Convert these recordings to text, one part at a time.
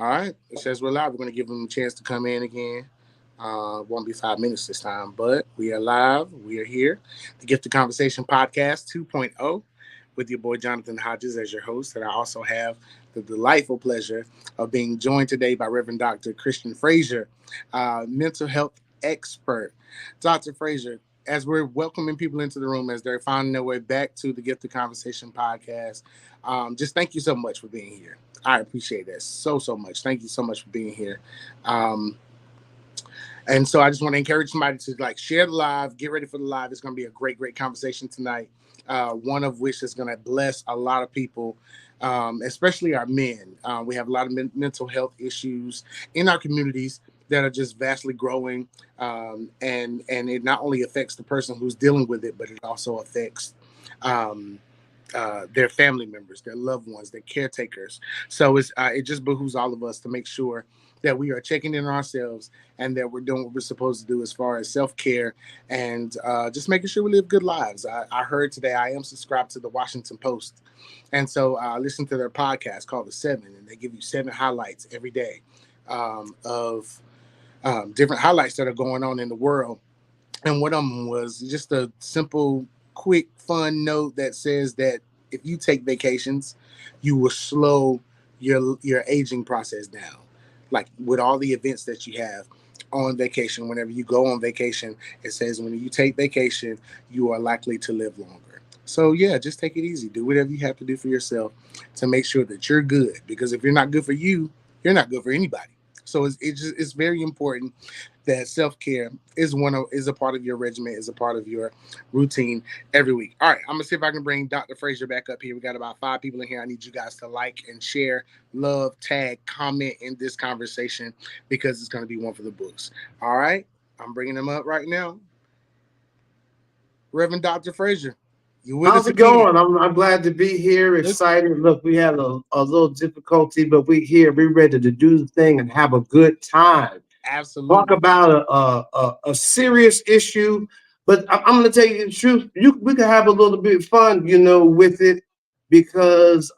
All right. It says we're live. We're going to give them a chance to come in again. Won't be 5 minutes this time, but we are live. We are here. The Gift of Conversation Podcast 2.0 with your boy Jonathan Hodges as your host. And I also have the delightful pleasure of being joined today by Reverend Dr. Christian Frazier, mental health expert. Dr. Frazier, as we're welcoming people into the room as they're finding their way back to the Gift of Conversation Podcast, just thank you so much for being here. I appreciate that so much. Thank you so much for being here. Um, and so I just want to encourage somebody to share the live, get ready for the live. It's going to be a great conversation tonight. One of which is going to bless a lot of people, especially our men. We have a lot of mental health issues in our communities that are just vastly growing. And it not only affects the person who's dealing with it, but it also affects um, their family members, their loved ones, their caretakers. So it just behooves all of us to make sure that we are checking in on ourselves and that we're doing what we're supposed to do as far as self-care and just making sure we live good lives. I heard today I am subscribed to the Washington Post. And so I listen to their podcast called The Seven, and they give you 7 highlights every day of different highlights that are going on in the world. And one of them was just a simple, quick, fun note that says that if you take vacations, you will slow your aging process down. Like with all the events that you have on vacation, whenever you go on vacation, it says when you take vacation, you are likely to live longer. So yeah, just take it easy. Do whatever you have to do for yourself to make sure that you're good. Because if you're not good for you, you're not good for anybody. So it's very important that self-care is a part of your regimen, is a part of your routine every week. All right, I'm gonna see if I can bring Dr. Frazier back up here. We got about 5 people in here. I need you guys to like and share, love, tag, comment in this conversation because it's gonna be one for the books. All right, I'm bringing them up right now. Reverend Dr. Frazier, you with How's us it again? going? I'm glad to be here. Listen, Excited. Look, we had a little difficulty, but we here. We're ready to do the thing and have a good time. Talk absolutely. about a serious issue, but I'm going to tell you the truth. We can have a little bit fun, with it because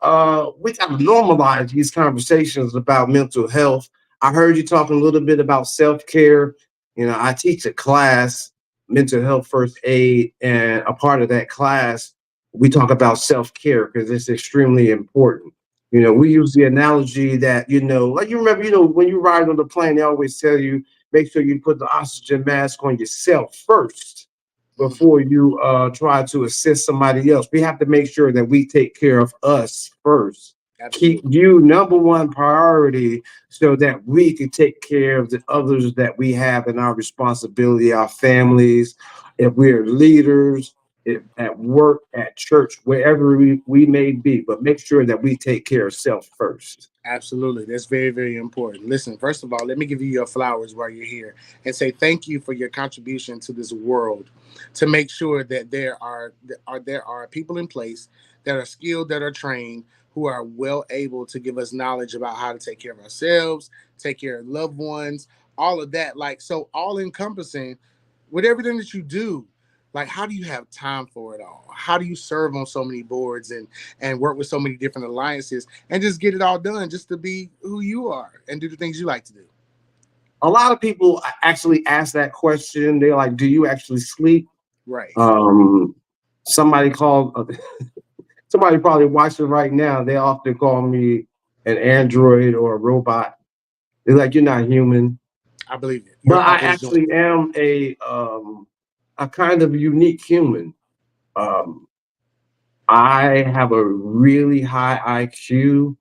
we got to normalize these conversations about mental health. I heard you talking a little bit about self-care. I teach a class, mental health first aid, and a part of that class, we talk about self-care because it's extremely important. We use the analogy that, like you remember, when you ride on the plane, they always tell you, make sure you put the oxygen mask on yourself first Mhm. before you try to assist somebody else. We have to make sure that we take care of us first. Keep Absolutely. you number one priority so that we can take care of the others that we have in our responsibility, our families, if we're leaders, if at work, at church, wherever we may be. But make sure that we take care of self first. Absolutely. That's very important. Listen, first of all, let me give you your flowers while you're here and say thank you for your contribution to this world to make sure that there are people in place that are skilled, that are trained, who are well able to give us knowledge about how to take care of ourselves, take care of loved ones, all of that. Like so all encompassing with everything that you do. Like how do you have time for it all? How do you serve on so many boards and work with so many different alliances and just get it all done just to be who you are and do the things you like to do? A lot of people actually ask that question. They're like, "Do you actually sleep?" Right. Um, somebody called. Somebody probably watching right now. They often call me an android or a robot. They're like, "You're not human." I believe it. But You're I always doing actually am a kind of unique human. Um, I have a really high IQ.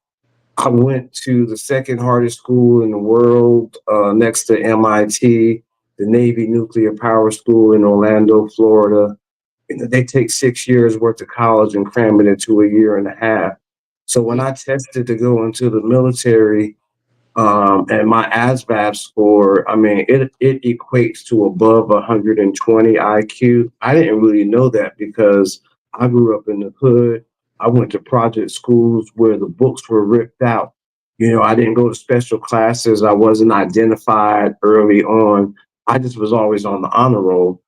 I went to the second hardest school in the world, next to MIT, the Navy Nuclear Power School in Orlando, Florida. They take 6 years worth of college and cram it into a year and a half. So when it. I tested to go into the military, and my ASVAB score, I mean, it equates to above 120 IQ. I didn't really know that because I grew up in the hood. I went to project schools where the books were ripped out. I didn't go to special classes. I wasn't identified early on. I just was always on the honor roll,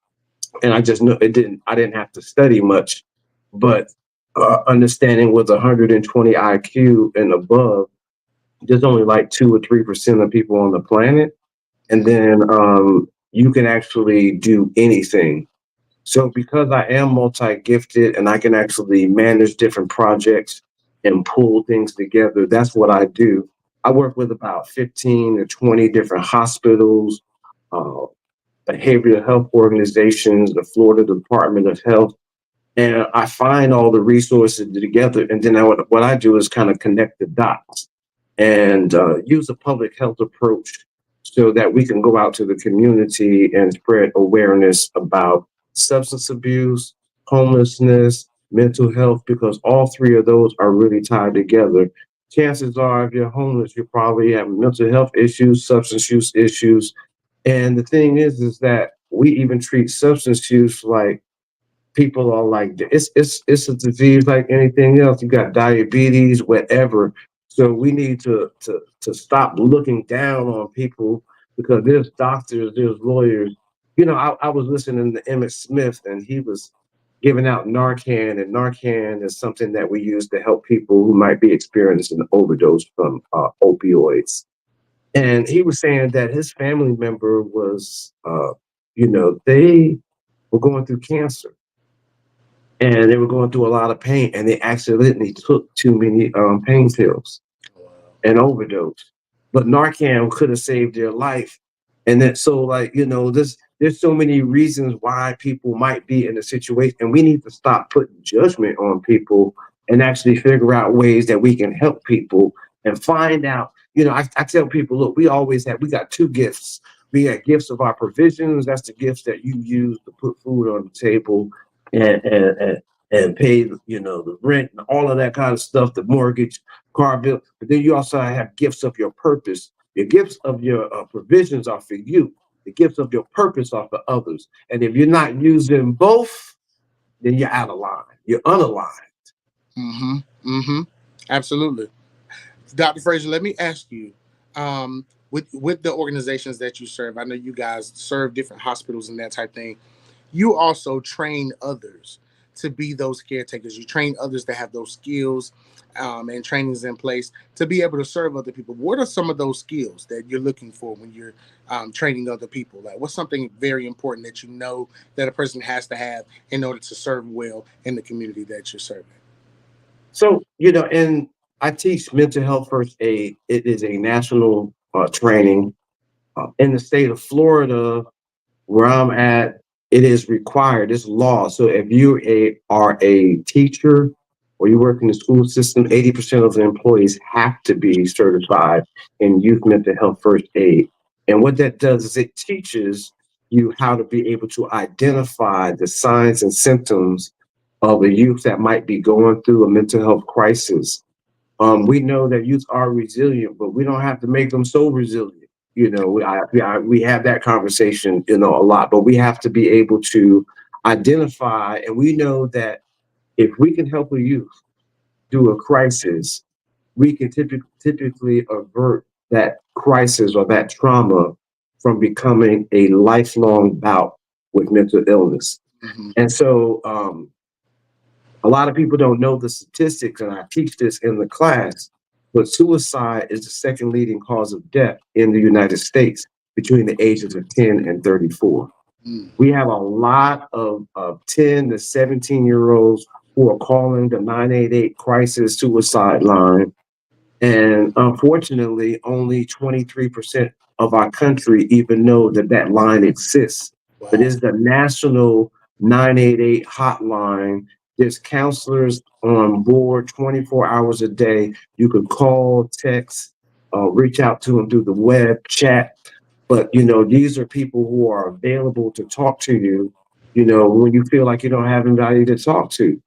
and I just knew it didn't. I didn't have to study much, but understanding with 120 IQ and above, there's only like 2 or 3% of people on the planet, and Mm, then you can actually do anything. So because I am multi-gifted and I can actually manage different projects and pull things together, that's what I do. I work with about 15 to 20 different hospitals, uh, behavioral health organizations, the Florida Department of Health, and I find all the resources together. And then what I do is kind of connect the dots and use a public health approach so that we can go out to the community and spread awareness about substance abuse, homelessness, mental health, because all three of those are really tied together. Chances are, if you're homeless, you probably have mental health issues, substance use issues. And the thing is that we even treat substance use like people are like it's a disease like anything else. You got diabetes, whatever. So we need to stop looking down on people because there's doctors, there's lawyers. I was listening to Emmett Smith and he was giving out Narcan, and Narcan is something that we use to help people who might be experiencing an overdose from opioids. And he was saying that his family member was, they were going through cancer and they were going through a lot of pain, and they accidentally took too many pain pills wow. and overdosed. But Narcan could have saved their life. And that so like, there's so many reasons why people might be in a situation, and we need to stop putting judgment on people and actually figure out ways that we can help people and find out. I tell people, look, we got two gifts. We got gifts of our provisions. That's the gifts that you use to put food on the table and pay, the rent and all of that kind of stuff, the mortgage, car bill. But then you also have gifts of your purpose. The gifts of your provisions are for you. The gifts of your purpose are for others. And if you're not using both, then you're out of line. You're unaligned. Mm-hmm. Mm-hmm. Absolutely. Dr. Frazier, let me ask you, with the organizations that you serve, I know you guys serve different hospitals and that type thing. You also train others to be those caretakers. You train others to have those skills and trainings in place to be able to serve other people. What are some of those skills that you're looking for when you're training other people? Like, what's something very important that you know that a person has to have in order to serve well in the community that you're serving? So, and I teach mental health first aid. It is a national training. In the state of Florida, where I'm at, it is required. It's law. So if are a teacher or you work in the school system, 80% of the employees have to be certified in youth mental health first aid. And what that does is it teaches you how to be able to identify the signs and symptoms of a youth that might be going through a mental health crisis. We know that youth are resilient, but we don't have to make them so resilient. We have that conversation, a lot, but we have to be able to identify, and we know that if we can help a youth through a crisis, we can typically avert that crisis or that trauma from becoming a lifelong bout with mental illness. Mm-hmm. And so, a lot of people don't know the statistics, and I teach this in the class, but suicide is the second leading cause of death in the United States between the ages of 10 and 34. Mm. We have a lot of 10 to 17-year-olds who are calling the 988 crisis suicide line, and unfortunately, only 23% of our country even know that that line exists. But Wow. it's the national 988 hotline. There's counselors on board 24 hours a day. You can call, text, reach out to them through the web, chat. But, these are people who are available to talk to you, when you feel like you don't have anybody to talk to.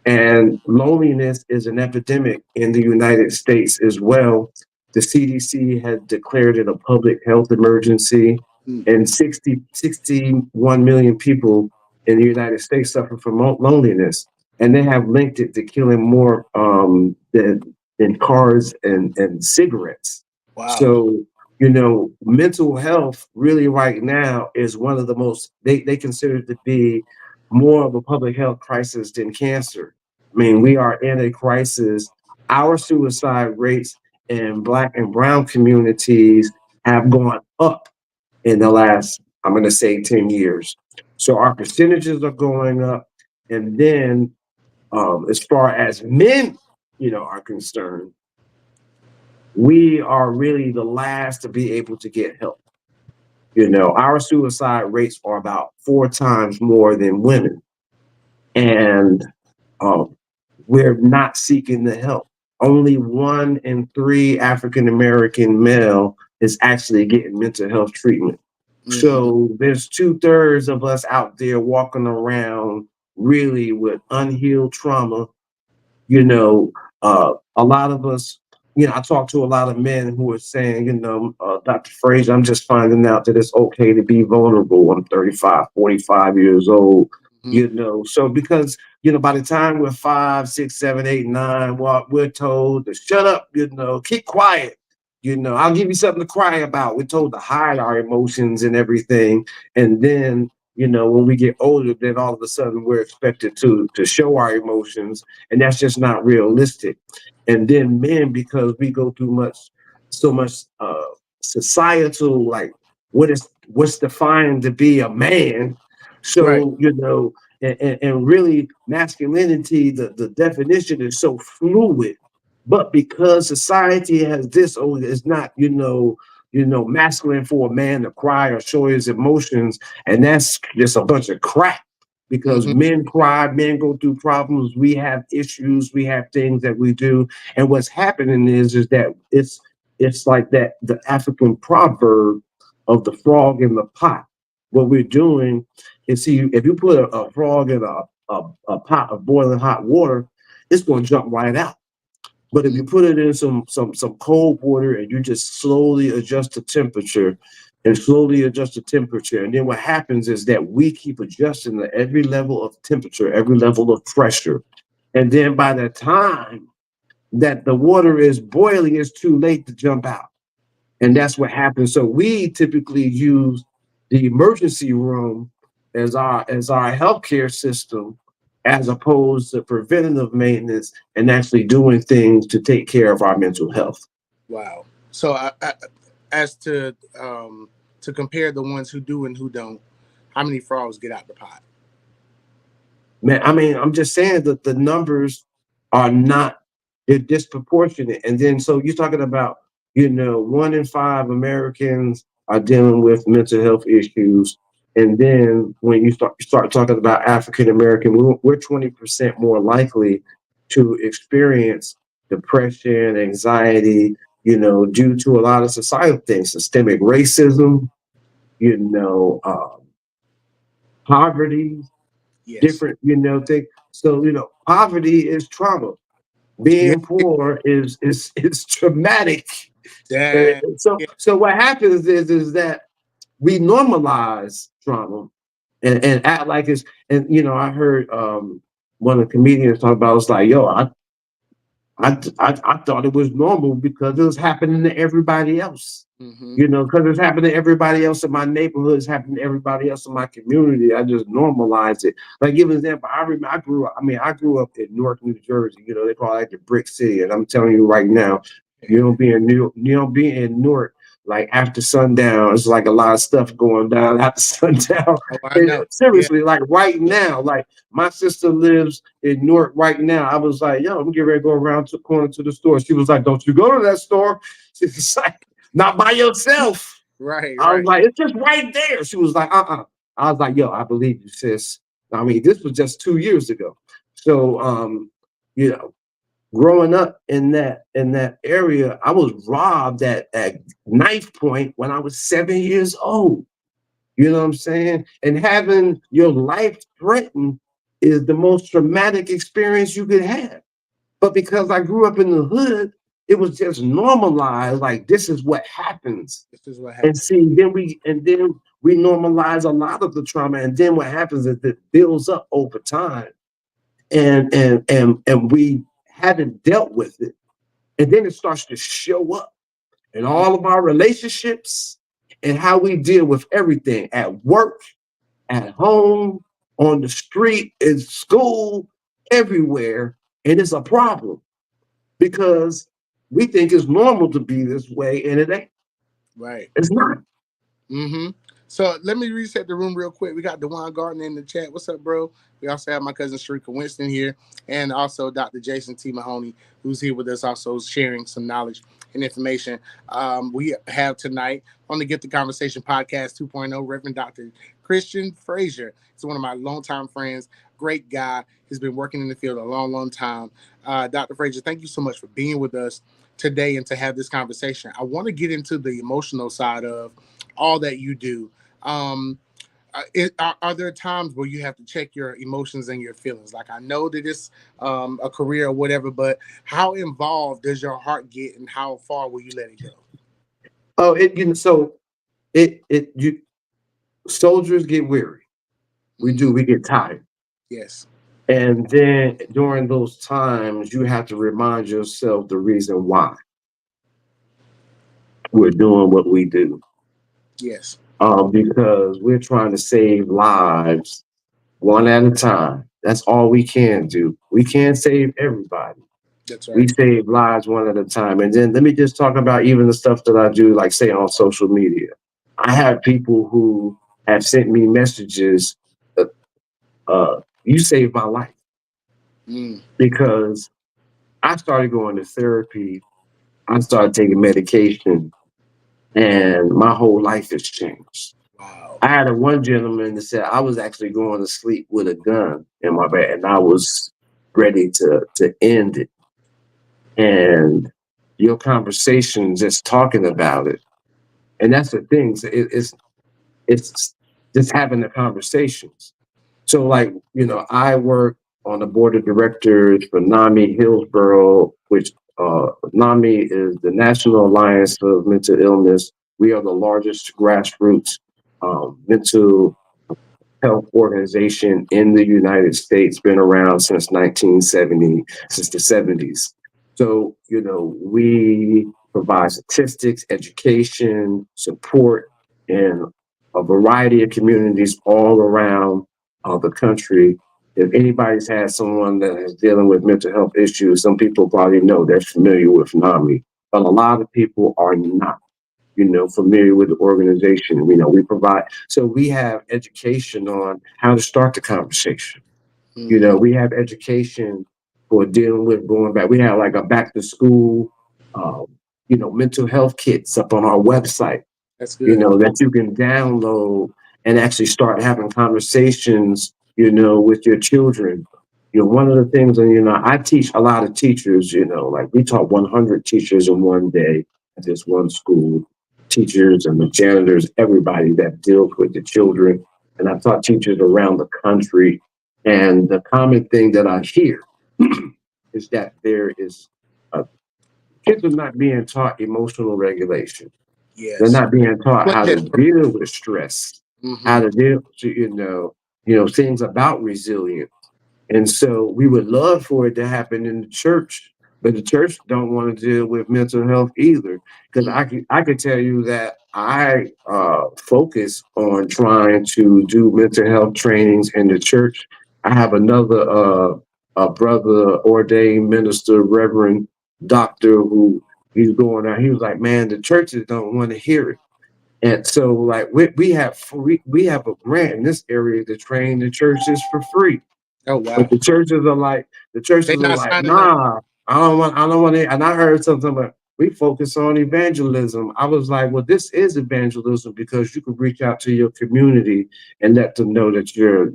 And loneliness is an epidemic in the United States as well. The CDC has declared it a public health emergency, Mm. and 61 million people in the United States suffer from loneliness. And they have linked it to killing more than cars and cigarettes. Wow. So, mental health really right now is one of the most, they consider it to be more of a public health crisis than cancer. I mean, we are in a crisis. Our suicide rates in Black and Brown communities have gone up in the last, I'm going to say, 10 years. So our percentages are going up. And then as far as men, are concerned, we are really the last to be able to get help. Our suicide rates are about 4 times more than women. And um, we're not seeking the help. Only 1 in 3 African American male is actually getting mental health treatment. Mm-hmm. So there's 2/3 of us out there walking around really with unhealed trauma. you know, a lot of us, I talk to a lot of men who are saying, Dr. Frazier, I'm just finding out that it's okay to be vulnerable. I'm 35, 45 years old, Mm-hmm. So because, by the time we're 5, 6, 7, 8, 9, well, we're told to shut up, keep quiet. I'll give you something to cry about. We're told to hide our emotions and everything. And then, when we get older, then all of a sudden we're expected to show our emotions, and that's just not realistic. And then men, because we go through so much societal, like what's defined to be a man. Right. So and really masculinity, the definition is so fluid. But because society has this, oh, it's not, masculine for a man to cry or show his emotions, and that's just a bunch of crap. Because Mm-hmm. men cry, men go through problems, we have issues, we have things that we do, and what's happening is that it's like that the African proverb of the frog in the pot. What we're doing is, see, if you put a frog in a pot of boiling hot water, it's going to jump right out. But if Mm-hmm. you put it in some cold water and you just slowly adjust the temperature and slowly adjust the temperature, and then what happens is that we keep adjusting at every level of temperature, every level of pressure. And then by the time that the water is boiling, it's too late to jump out. And that's what happens. So we typically use the emergency room as our healthcare system, as opposed to preventative maintenance and actually doing things to take care of our mental health. Wow. So, as to compare the ones who do and who don't, how many frogs get out the pot? Man, I mean, I'm just saying that the numbers are not, they're disproportionate. And then so you're talking about, 1 in 5 Americans are dealing with mental health issues. And then when you start talking about African American, we're 20% more likely to experience depression, anxiety, due to a lot of societal things, systemic racism, you know, uh, poverty, Yes. different, thing. So, poverty is trauma. Yeah. Being poor is traumatic. That. Yeah. So what happens is that we normalize trauma and act like it's, and I heard one of the comedians talk about, it's like, yo, I thought it was normal because it was happening to everybody else. Mm-hmm. Because it's happening to everybody else in my neighborhood, it's happening to everybody else in my community. I just normalize it. Like, give an example. I remember I grew up in Newark, New Jersey. They call it like the brick city. And I'm telling you right now, you don't be in Newark like after sundown. It's like a lot of stuff going down after sundown. Oh, I And know. Yeah. seriously, like right now, like my sister lives in Newark right now. I was like, yo, I'm getting ready to go around to the corner to the store. She was like, don't you go to that store. She's like, not by yourself. Right. I was Right. like, it's just right there. She was like, uh-uh. I was like, yo, I believe you, sis. I mean, this was just 2 years ago. So you know, growing up in that area, I was robbed at knife point when I was 7 years old. You know what I'm saying? And having your life threatened is the most traumatic experience you could have. But because I grew up in the hood, it was just normalized. Like, this is what happens. This is what And happened. see, then we normalize a lot of the trauma. And then what happens is it builds up over time. And we haven't dealt with it. And then it starts to show up in Mm-hmm. all of our relationships and how we deal with everything at work, at home, on the street, in school, everywhere. And it's a problem because We think it's normal to be this way, and it ain't. Right. It's not. Mm-hmm. So let me reset the room real quick. We got Dewan Gardner in the chat. What's up, bro? We also have my cousin Sharika Winston here, and also Dr. Jason T. Mahoney, who's here with us, also sharing some knowledge and information. We have tonight on the Get the Conversation podcast 2.0, Reverend Dr. Christian Frazier. He's one of my longtime friends, great guy. He's been working in the field a long, long time. Dr. Frazier, thank you so much for being with us today and to have this conversation. I want to get into the emotional side of all that you do. Um, are there times where you have to check your emotions and your feelings? Like I know that it's a career or whatever, but how involved does your heart get, and how far will you let it go? Oh, it you know, so it you soldiers get weary. We Mm-hmm. do. We get tired. Yes. And then during those times, you have to remind yourself the reason why we're doing what we do. Yes. Because we're trying to save lives one at a time. That's all we can do. We can't save everybody. That's We right. save lives one at a time. And then let me just talk about even the stuff that I do, like say on social media. I have people who have sent me messages. Uh, you saved my life Mm. because I started going to therapy. I started taking medication, and my whole life has changed. Wow. I had a one gentleman that said I was actually going to sleep with a gun in my bed, and I was ready to end it. And your conversation, just talking about it, and that's the thing. So it's just having the conversations. So, like, I work on the board of directors for NAMI Hillsborough, which NAMI is the National Alliance of Mental Illness. We are the largest grassroots mental health organization in the United States, been around since 1970, since the 70s. So, we provide statistics, education, support in a variety of communities all around the country. If anybody's had someone that is dealing with mental health issues, some people probably know they're familiar with NAMI, but a lot of people are not familiar with the organization. We provide, so we have education on how to start the conversation. Mm-hmm. We have education for dealing with going back. We have like a back to school, um, mental health kits up on our website, That's good. that you can download and actually start having conversations, with your children. One of the things, and I teach a lot of teachers, like we taught 100 teachers in one day at this one school, teachers and the janitors, everybody that deals with the children. And I've taught teachers around the country. And the common thing that I hear is that there is kids are not being taught emotional regulation. They're Yes. not being taught But how to yes. deal with stress, how Mm-hmm. to deal to, things about resilience. And so we would love for it to happen in the church, but the church don't want to deal with mental health either. Because Mm. I could tell you that I focus on trying to do mental health trainings in the church. I have another a brother, ordained minister, Reverend Doctor, who he's going out. He was like, man, the churches don't want to hear it. And so, like, we have a grant in this area to train the churches for free. Oh But wow. the churches They are not like, signing up. nah, I don't want it. And I heard something about we focus on evangelism. I was like, well, this is evangelism because you can reach out to your community and let them know that you're,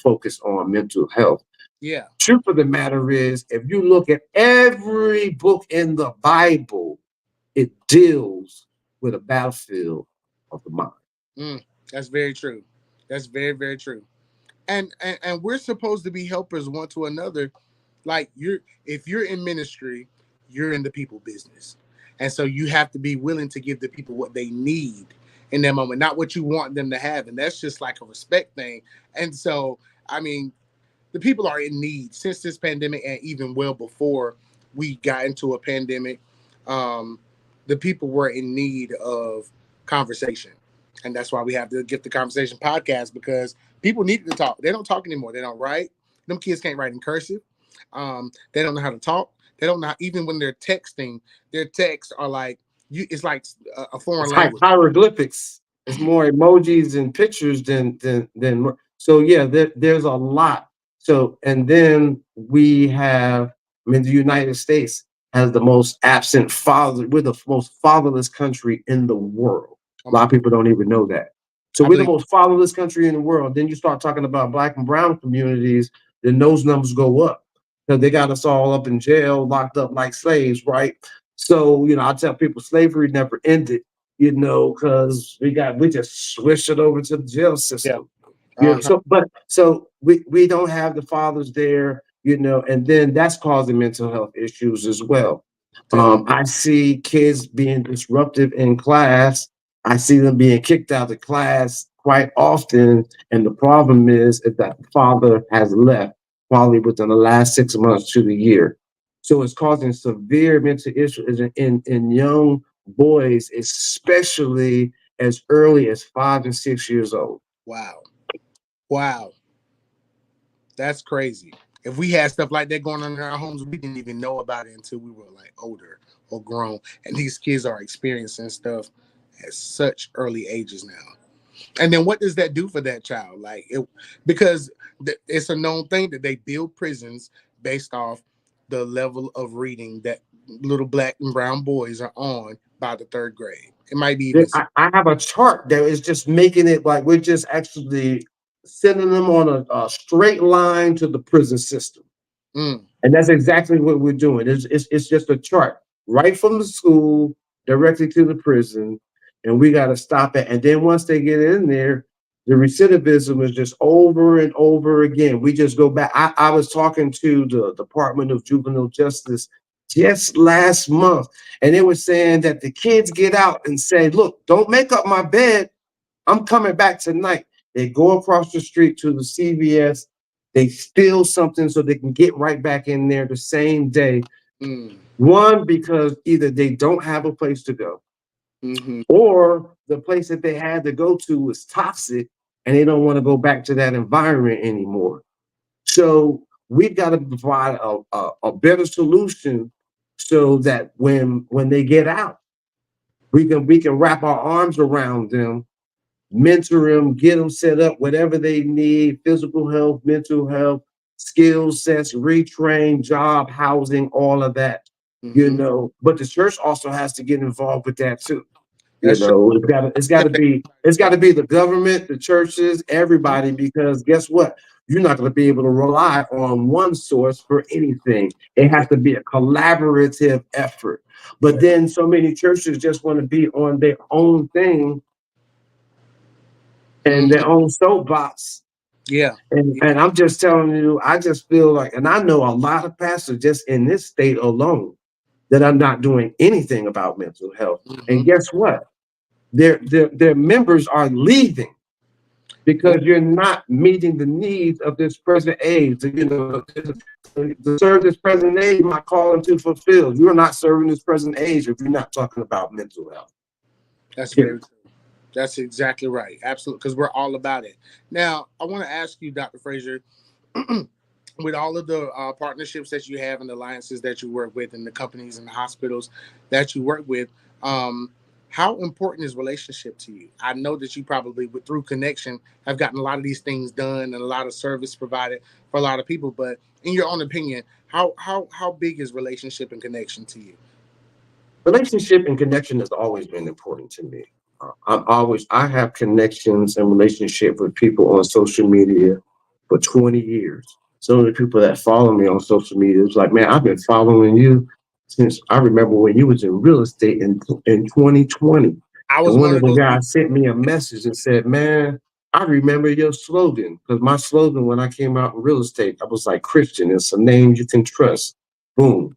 focused on mental health. Yeah. Truth of the matter is, if you look at every book in the Bible, it deals with a battlefield of the mind. Mm. That's very true. That's very, very true. And we're supposed to be helpers one to another. Like if you're in ministry, you're in the people business, and so you have to be willing to give the people what they need in that moment, not what you want them to have. And that's just like a respect thing. And so I mean, the people are in need since this pandemic, and even well before we got into a pandemic. um, the people were in need of conversation, and that's why we have to Get the Conversation podcast, because people need to talk. They don't talk anymore. They don't write. Them kids can't write in cursive. They don't know how to talk. They don't know, even when they're texting, their texts are like you. It's like a foreign It's language. hieroglyphics. It's more emojis and pictures than. So yeah, there's a lot. So and then we have. I mean, the United States has the most absent father. We're the most fatherless country in the world. Oh A my lot of God, people don't even know that. So I we're the believe. most fatherless country in the world. Then you start talking about black and brown communities, then those numbers go up because they got us all up in jail, locked up like slaves, right? So, I tell people slavery never ended, because we just switched it over to the jail Yeah. system. Uh-huh. So we don't have the fathers there, and then that's causing mental health issues as well. Definitely. I see kids being disruptive in class. I see them being kicked out of class quite often. And the problem is that the father has left probably within the last 6 months to the year. So it's causing severe mental issues in young boys, especially as early as 5 and 6 years old. Wow. Wow. That's crazy. If we had stuff like that going on in our homes, we didn't even know about it until we were like older or grown. And these kids are experiencing stuff at such early ages now. And then what does that do for that child? Like because it's a known thing that they build prisons based off the level of reading that little black and brown boys are on by the third grade. It might be even I have a chart that is just making it like we're just actually sending them on a straight line to the prison system. mm, And that's exactly what we're doing. It's just a chart right from the school directly to the prison. And we got to stop it. And then once they get in there, the recidivism is just over and over again. We just go back. I was talking to the Department of Juvenile Justice just last month, and they were saying that the kids get out and say, look, don't make up my bed. I'm coming back tonight. They go across the street to the CVS. They steal something so they can get right back in there the same day. mm, One, because either they don't have a place to go, mm-hmm. or the place that they had to go to was toxic and they don't want to go back to that environment anymore. So we've got to provide a better solution so that when they get out, we can wrap our arms around them, mentor them, get them set up, whatever they need, physical health, mental health, skill sets, retrain, job, housing, all of that. Mm-hmm. But the church also has to get involved with that too. That's true. It's got to be the government, the churches, everybody, because guess what? You're not going to be able to rely on one source for anything. It has to be a collaborative effort. But then so many churches just want to be on their own thing and Mm-hmm. their own soapbox. Yeah. And I'm just telling you, I just feel like, and I know a lot of pastors just in this state alone that are not doing anything about mental health. And Mm-hmm. guess what? Their members are leaving because you're not meeting the needs of this present age. To serve this present age, my calling to fulfill. You're not serving this present age if you're not talking about mental health. That's very Period. true. That's exactly right. Absolutely. Because we're all about it. Now, I want to ask you, Dr. Frazier, with all of the partnerships that you have and the alliances that you work with and the companies and the hospitals that you work with, um, how important is relationship to you? I know that you probably, through connection, have gotten a lot of these things done and a lot of service provided for a lot of people. But in your own opinion, how big is relationship and connection to you? Relationship and connection has always been important to me. I have connections and relationship with people on social media for 20 years. Some of the people that follow me on social media is like, man, I've been following you since I remember when you was in real estate in 2020. I was And one one of of the those people. guys sent me a message and said, man, I remember your slogan. Because my slogan when I came out in real estate, I was like, Christian, it's a name you can trust. Boom.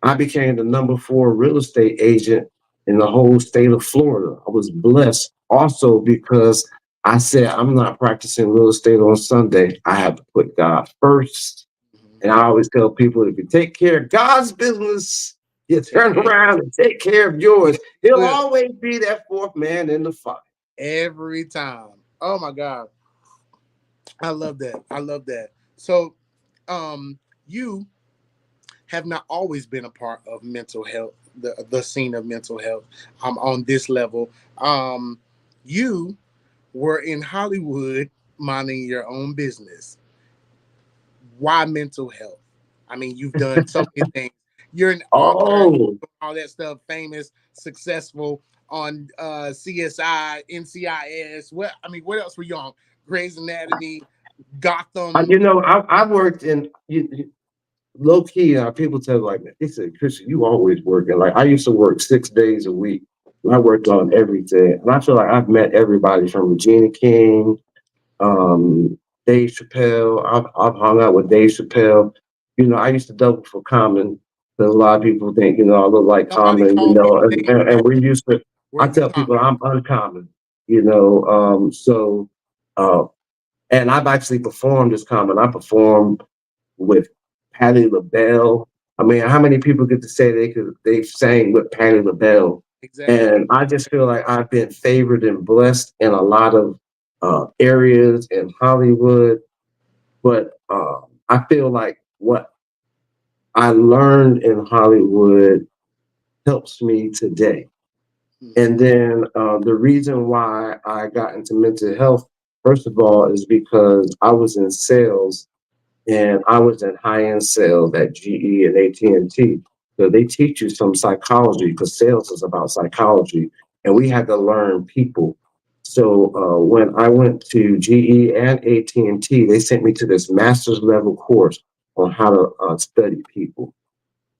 I became the number 4 real estate agent in the whole state of Florida. I was blessed also because I said, I'm not practicing real estate on Sunday. I have to put God first. Mhm. And I always tell people if you take care of God's business, you turn around and take care of yours. He'll Will always be that fourth man in the fight. every time. Oh my God. I love that. I love that. So, you have not always been a part of mental health, the scene of mental health on this level. You were in Hollywood minding your own business. Why mental health? I mean, you've done so many things. You're an author, Oh, all that stuff, famous, successful on CSI, NCIS. What I mean, what else were you on? Grey's Anatomy, Gotham. I worked in low key. People tell like, they said, Christian, you always working. Like I used to work 6 days a week. And I worked on everything, and I feel like I've met everybody from Regina King, um, Dave Chappelle. I've hung out with Dave Chappelle. I used to double for Common. Because a lot of people think, I look like Somebody Common, called me today. and we used to, I Where's the tell people comment? I'm uncommon, uh, and I've actually performed as Common. I performed with Patti LaBelle. I mean, how many people get to say they sang with Patti LaBelle? Exactly. And I just feel like I've been favored and blessed in a lot of areas in Hollywood. But I feel like what I learned in Hollywood helps me today. Mm-hmm. And then the reason why I got into mental health, first of all, is because I was in sales and I was in high-end sales at GE and AT&T. So they teach you some psychology because sales is about psychology, and we had to learn people. So when I went to GE and AT&T, they sent me to this master's level course on how to study people.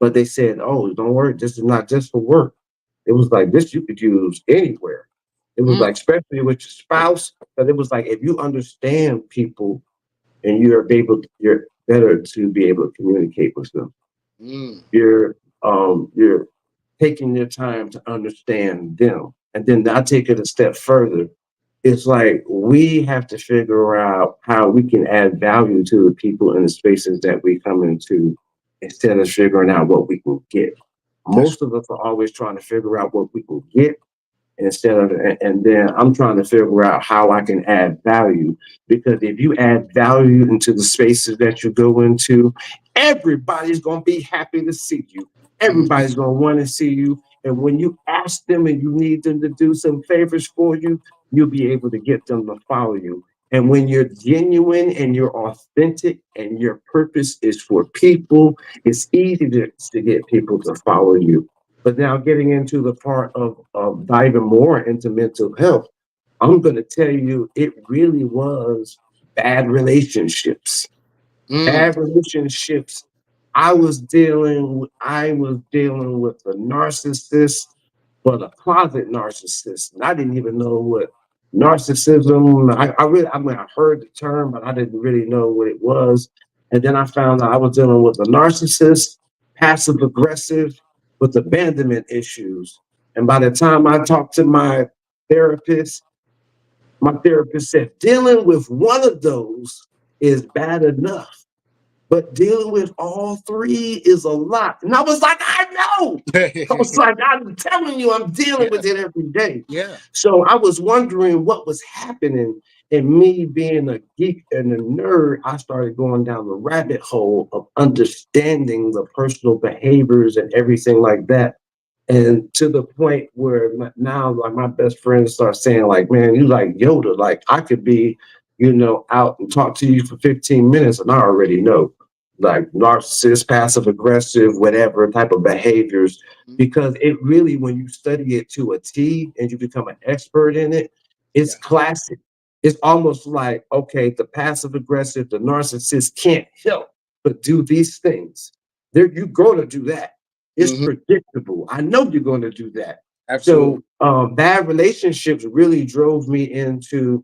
But they said, "Oh, don't worry, this is not just for work." It was like this you could use anywhere. It was Mm, like, especially with your spouse, but it was like if you understand people and you're better to be able to communicate with them. mm, You're taking your time to understand them. And then I take it a step further. It's like we have to figure out how we can add value to the people in the spaces that we come into instead of figuring out what we can get. that's Most of us are always trying to figure out what we can get instead of, and then I'm trying to figure out how I can add value, because if you add value into the spaces that you go into, everybody's going to be happy to see you. mm, Everybody's going to want to see you, and when you ask them and you need them to do some favors for you, you'll be able to get them to follow you. And when you're genuine and you're authentic and your purpose is for people, it's easy to get people to follow you. But now getting into the part of diving more into mental health, I'm going to tell you, it really was bad relationships. mm, Bad relationships. I was dealing with a narcissist, but a closet narcissist. And I didn't even know what narcissism. I mean, I heard the term, but I didn't really know what it was. And then I found out I was dealing with a narcissist, passive aggressive, with abandonment issues. And by the time I talked to therapist, my therapist said dealing with one of those is bad enough, but dealing with all three is a lot. And I was like, I know. I was like, I'm telling you, I'm dealing yeah, with it every day. yeah, So I was wondering what was happening. And me being a geek and a nerd, I started going down the rabbit hole of understanding the personal behaviors and everything like that. And to the point where now, like my best friends start saying, like, man, you like Yoda. Like I could be, out and talk to you for 15 minutes and I already know like narcissist, passive aggressive, whatever type of behaviors. mm, Because it really, when you study it to a T and you become an expert in it, it's yeah, classic. It's almost like, okay, the passive aggressive, the narcissist can't help but do these things. You're going to do that. It's hmm, predictable. I know you're going to do that. absolutely. So bad relationships really drove me into,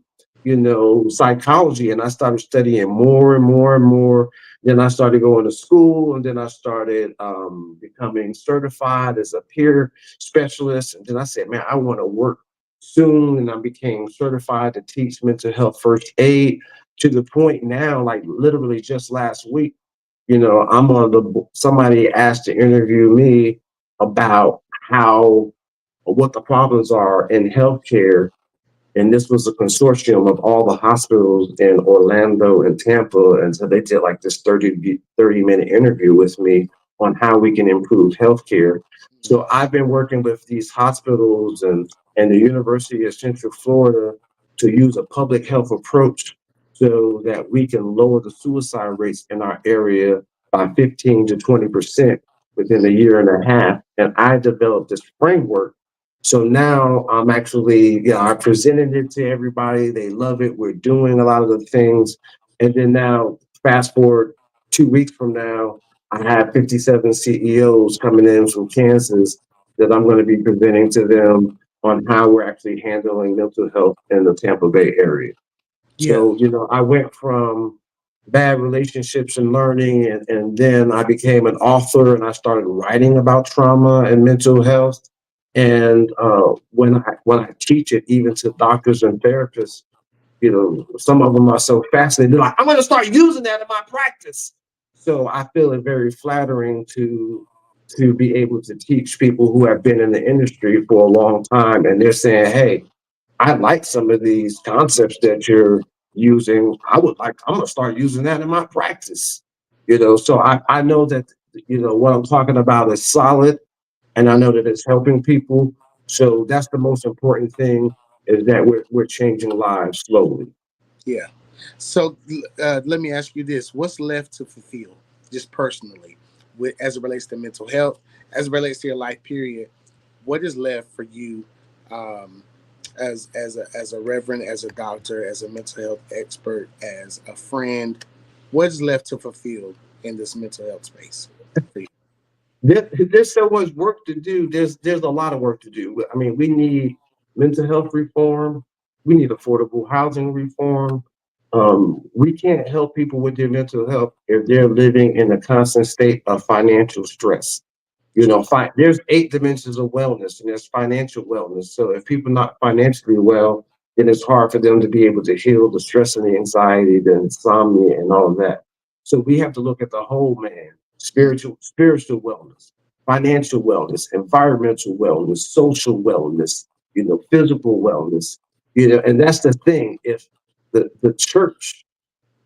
psychology, and I started studying more and more and more. Then I started going to school, and then I started becoming certified as a peer specialist. And then I said, man, I want to work soon. And I became certified to teach mental health first aid, to the point now, like literally just last week, I'm on somebody asked to interview me about how, what the problems are in healthcare. And this was a consortium of all the hospitals in Orlando and Tampa. And so they did like this 30-minute interview with me on how we can improve healthcare. So I've been working with these hospitals and the University of Central Florida to use a public health approach so that we can lower the suicide rates in our area by 15 to 20% within a year and a half. And I developed this framework. So now I'm actually, I presented it to everybody. They love it. We're doing a lot of the things. And then now, fast forward 2 weeks from now, I have 57 CEOs coming in from Kansas that I'm going to be presenting to them on how we're actually handling mental health in the Tampa Bay area. Yeah. So, I went from bad relationships and learning, and then I became an author and I started writing about trauma and mental health. And when I teach it, even to doctors and therapists, some of them are so fascinated. They're like, I'm going to start using that in my practice. So I feel it very flattering to be able to teach people who have been in the industry for a long time, and they're saying, "Hey, I like some of these concepts that you're using. I'm gonna start using that in my practice." So I know that what I'm talking about is solid, and I know that it's helping people. So that's the most important thing, is that we're changing lives slowly. Yeah. So let me ask you this: what's left to fulfill, just personally, as it relates to mental health, as it relates to your life period? What is left for you, um, as a reverend, as a doctor, as a mental health expert, as a friend? What is left to fulfill in this mental health space for you? There's so much work to do. There's a lot of work to do. I mean, we need mental health reform. We need affordable housing reform. We can't help people with their mental health if they're living in a constant state of financial stress. There's 8 dimensions of wellness, and there's financial wellness. So if people are not financially well, then it's hard for them to be able to heal the stress and the anxiety, the insomnia, and all of that. So we have to look at the whole man: spiritual wellness, financial wellness, environmental wellness, social wellness, physical wellness. And that's the thing. If the church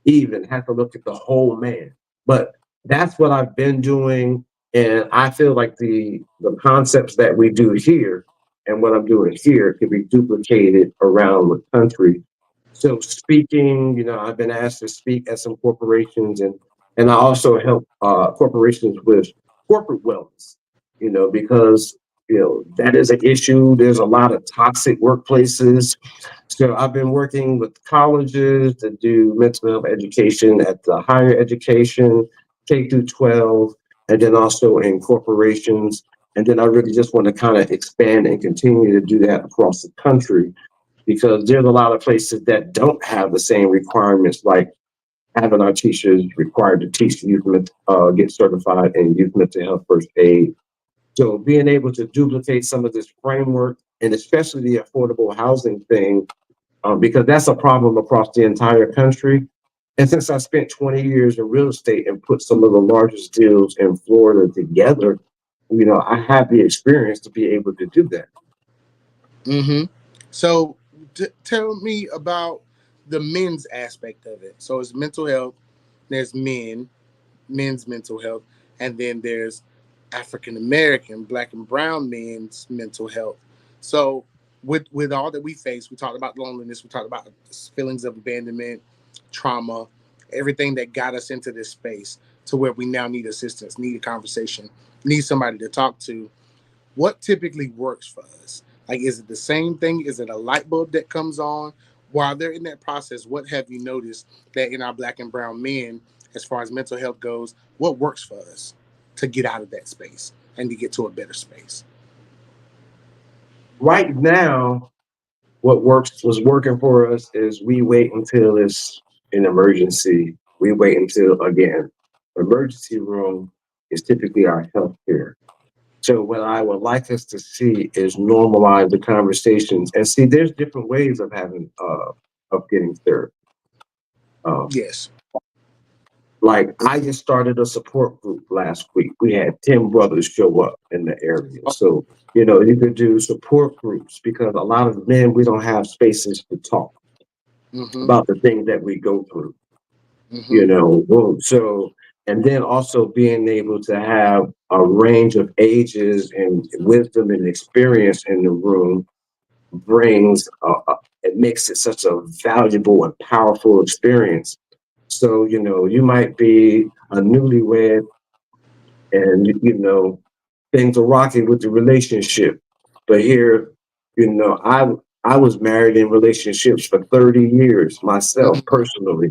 even have to look at the whole man. But that's what I've been doing. And I feel like the concepts that we do here and what I'm doing here can be duplicated around the country. So speaking, I've been asked to speak at some corporations, and I also help corporations with corporate wellness, because that is an issue. There's a lot of toxic workplaces. So I've been working with colleges to do mental health education at the higher education, K through 12, and then also in corporations. And then I really just want to kind of expand and continue to do that across the country, because there's a lot of places that don't have the same requirements, like having our teachers required to teach get certified in youth mental health first aid. So being able to duplicate some of this framework, and especially the affordable housing thing, because that's a problem across the entire country. And since I spent 20 years in real estate and put some of the largest deals in Florida together, I have the experience to be able to do that. Mm-hmm. So tell me about the men's aspect of it. So it's mental health. There's men's mental health, and then there's African American, Black and Brown men's mental health. So with all that we face, we talked about loneliness, we talked about feelings of abandonment, trauma, everything that got us into this space to where we now need assistance, need a conversation, need somebody to talk to. What typically works for us? Like, is it the same thing? Is it a light bulb that comes on? While they're in that process, what have you noticed that in our Black and brown men, as far as mental health goes, what works for us to get out of that space and to get to a better space? Right now, what works was working for us is we wait until it's an emergency. We wait until, again, emergency room is typically our healthcare. So what I would like us to see is normalize the conversations and see there's different ways of getting therapy. Um, Yes. like I just started a support group last week. We had 10 brothers show up in the area. So, you could do support groups, because a lot of men, we don't have spaces to talk Mm-hmm. about the things that we go through. Mm-hmm. So And then also being able to have a range of ages and wisdom and experience in the room brings, it makes it such a valuable and powerful experience. So, you might be a newlywed and, things are rocking with the relationship. But here, I was married in relationships for 30 years myself Mm-hmm. personally.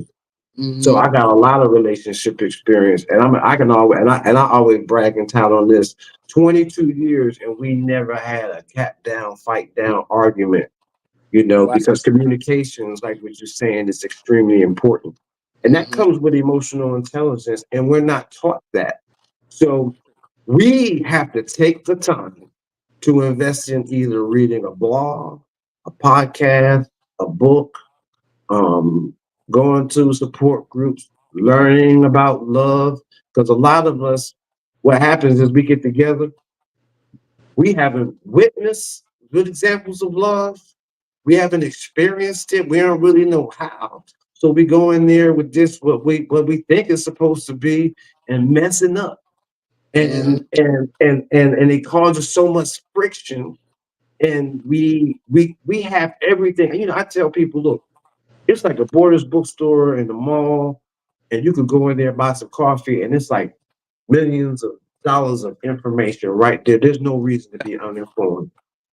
So Mm-hmm. I got a lot of relationship experience, and I can always and I always brag and tout on this. 22 years, and we never had a cat down, fight down argument. Wow. Because communications, like what you're saying, is extremely important, and that Mm-hmm. comes with emotional intelligence, and we're not taught that. So we have to take the time to invest in either reading a blog, a podcast, a book, um, going to support groups, learning about love. Because a lot of us, what happens is we get together, we haven't witnessed good examples of love, we haven't experienced it, we don't really know how. So we go in there with this what we think is supposed to be and messing up. Mm-hmm. And it causes so much friction. And we have everything. And I tell people, look, it's like a Borders bookstore in the mall, and you could go in there and buy some coffee, and it's like millions of dollars of information right there. There's no reason to be uninformed.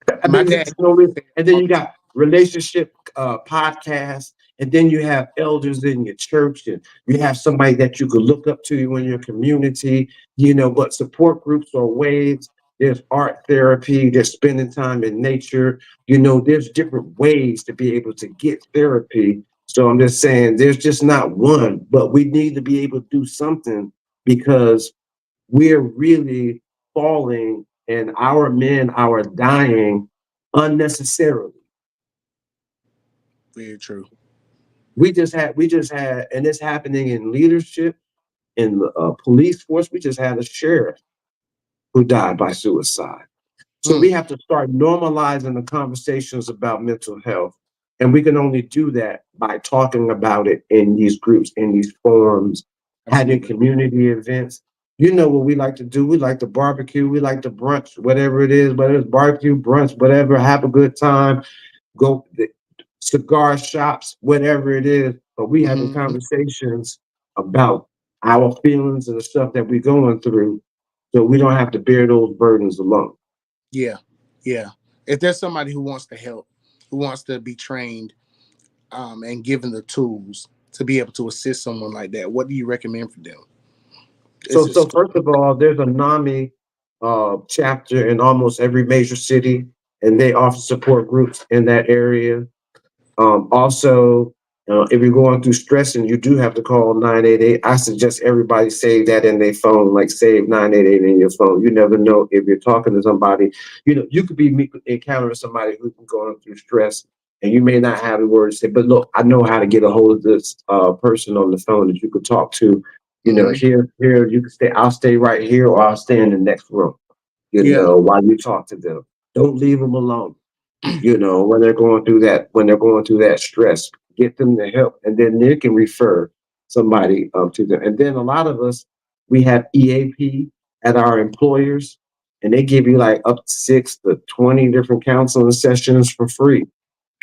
I My mean, dad there's no reason. said And then all you the time. got relationship podcasts, and then you have elders in your church, and you have somebody that you could look up to in your community. But support groups are ways. There's art therapy. There's spending time in nature. There's different ways to be able to get therapy. So I'm just saying, there's just not one, but we need to be able to do something because we're really falling and our men are dying unnecessarily. Very true. We just had, and it's happening in leadership, in the police force. We just had a sheriff who died by suicide. So Mm. we have to start normalizing the conversations about mental health. And we can only do that by talking about it in these groups, in these forums, having Absolutely. community events. You know what we like to do? We like to barbecue, we like to brunch, whatever it is, whether it's barbecue, brunch, whatever, have a good time, go cigar shops, whatever it is. But we having Mm-hmm. conversations about our feelings and the stuff that we're going through so we don't have to bear those burdens alone. Yeah. Yeah. If there's somebody who wants to help, who wants to be trained, and given the tools to be able to assist someone like that, what do you recommend for them? Is So, it so school? first of all, there's a NAMI chapter in almost every major city, and they offer support groups in that area. Also, if you're going through stress and you do have to call 988, I suggest everybody save that in their phone, like save 988 in your phone. You never know if you're talking to somebody, you could be encountering somebody who's going through stress and you may not have the words to say, but look, I know how to get a hold of this person on the phone that you could talk to. Mm-hmm. Here, you can stay, I'll stay right here or I'll stay in the next room, Yeah. while you talk to them. Don't leave them alone when they're going through that stress, get them the help, and then they can refer somebody to them. And then a lot of us, we have EAP at our employers, and they give you like up to 6 to 20 different counseling sessions for free.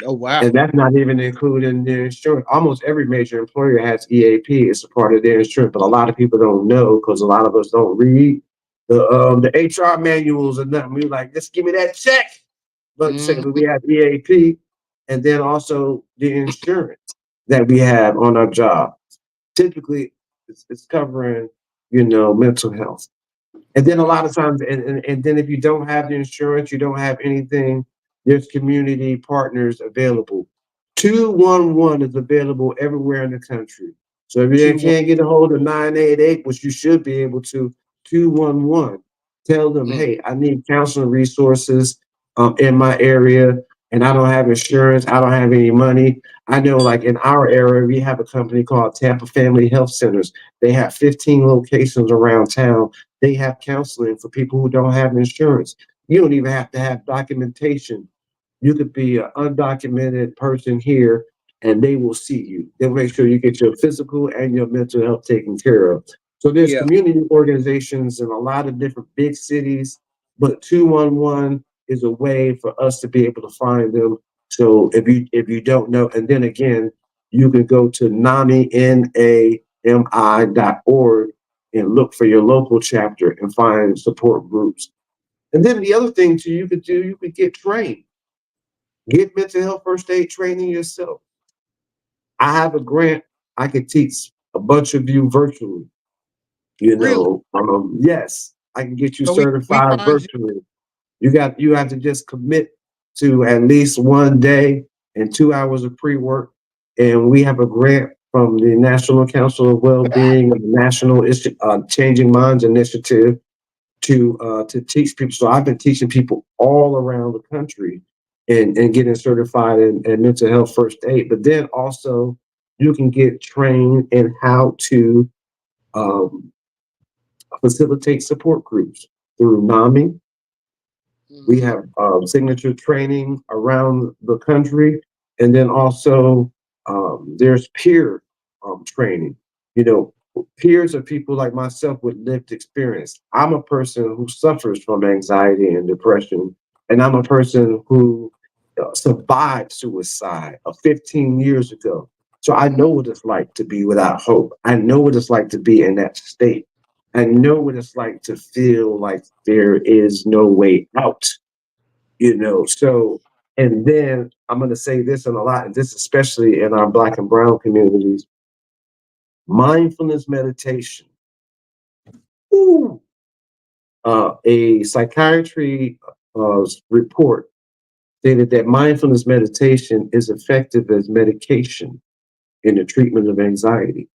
Oh wow. And that's not even including the insurance. Almost every major employer has EAP. It's a part of their insurance, but a lot of people don't know because a lot of us don't read the HR manuals and nothing. We like, just give me that check. But Mm-hmm. secondly, we have EAP, and then also the insurance that we have on our job. Typically, it's covering, mental health. And then a Wow. lot of times, and then if you don't have the insurance, you don't have anything, there's community partners available. 211 is available everywhere in the country. So if you 2-1. can't get a hold of 988, which you should be able to, 211, tell them, Mm. hey, I need counseling resources in my area, and I don't have insurance, I don't have any money. I know, like in our area, we have a company called Tampa Family Health Centers. They have 15 locations around town. They have counseling for people who don't have insurance. You don't even have to have documentation. You could be an undocumented person here and they will see you. They'll make sure you get your physical and your mental health taken care of. So there's Yeah, community organizations in a lot of different big cities, but 211 is a way for us to be able to find them. So if you don't know, and then again, you can go to NAMI.org and look for your local chapter and find support groups. And then the other thing too you could do, you could get trained, get mental health first aid training yourself. I have a grant I could teach a bunch of you virtually. really. Yes, I can get you So we certified find you. virtually. You have to just commit to at least one day and 2 hours of pre-work. And we have a grant from the National Council of Wellbeing and the National Changing Minds Initiative to teach people. So I've been teaching people all around the country and getting certified in mental health first aid. But then also you can get trained in how to um, facilitate support groups through NAMI. We Mhm. have signature training around the country, and then also there's peer training. You know, peers are people like myself with lived experience. I'm a person who suffers from anxiety and depression, and I'm a person who survived suicide 15 years ago. So I know what it's like to be without hope. I know what it's like to be in that state. I know what it's like to feel like there is no way out, so, and then I'm going to say this in a lot, and this especially in our Black and Brown communities, mindfulness meditation. Ooh. A psychiatry report stated that mindfulness meditation is effective as medication in the treatment of anxiety.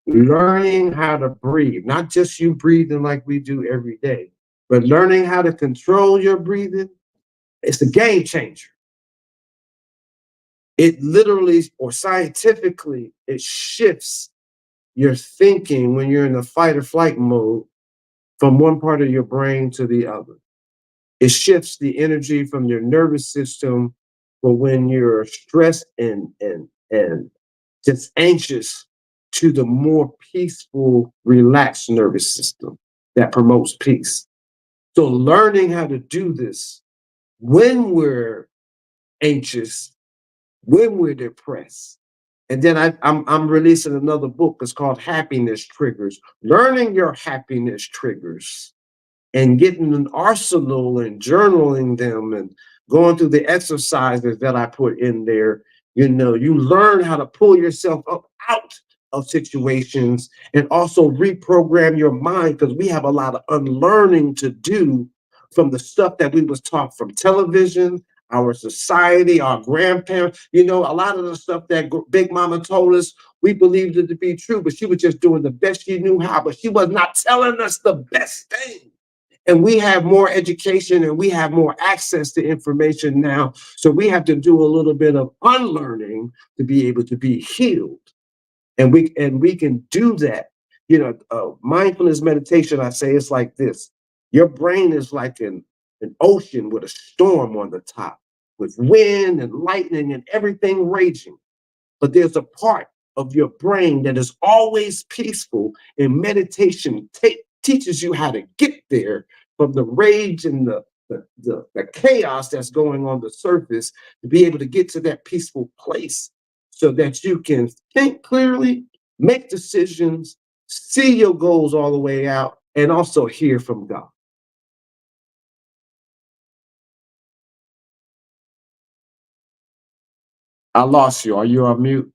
Learning how to breathe, not just you breathing like we do every day, but learning how to control your breathing, it's a game changer. It literally or scientifically, it shifts your thinking when you're in the fight or flight mode from one part of your brain to the other. It shifts the energy from your nervous system for when you're stressed and just anxious to the more peaceful, relaxed nervous system that promotes peace. So learning how to do this when we're anxious, when we're depressed. And then I'm releasing another book. It's called Happiness Triggers. Learning your happiness triggers and getting an arsenal and journaling them and going through the exercises that I put in there. You learn how to pull yourself up out of situations and also reprogram your mind because we have a lot of unlearning to do from the stuff that we was taught from television, our society, our grandparents. A lot of the stuff that Big Mama told us, we believed it to be true, but she was just doing the best she knew how, but she was not telling us the best thing. And we have more education and we have more access to information now. So we have to do a little bit of unlearning to be able to be healed. And we can do that. Mindfulness meditation, I say it's like this. Your brain is like an ocean with a storm on the top, with wind and lightning and everything raging. But there's a part of your brain that is always peaceful, and meditation teaches you how to get there from the rage and the chaos that's going on the surface to be able to get to that peaceful place so that you can think clearly, make decisions, see your goals all the way out, and also hear from God. I lost you. Are you on mute?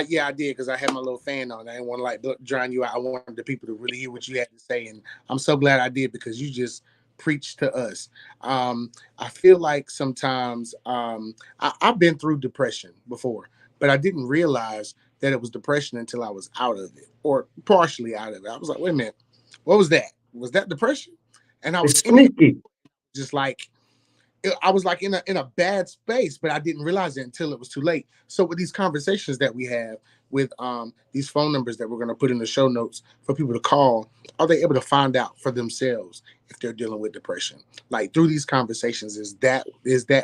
Yeah, I did because I had my little fan on. I didn't want to like drown you out. I wanted the people to really hear what you had to say, and I'm so glad I did because you just preached to us. I feel like sometimes I've been through depression before, but I didn't realize that it was depression until I was out of it or partially out of it. I was like, wait a minute, what was that? Was that depression? And I was It's in it, sneaky. just like I was like in a bad space, but I didn't realize it until it was too late. So with these conversations that we have with these phone numbers that we're going to put in the show notes for people to call, are they able to find out for themselves if they're dealing with depression? Like through these conversations, is that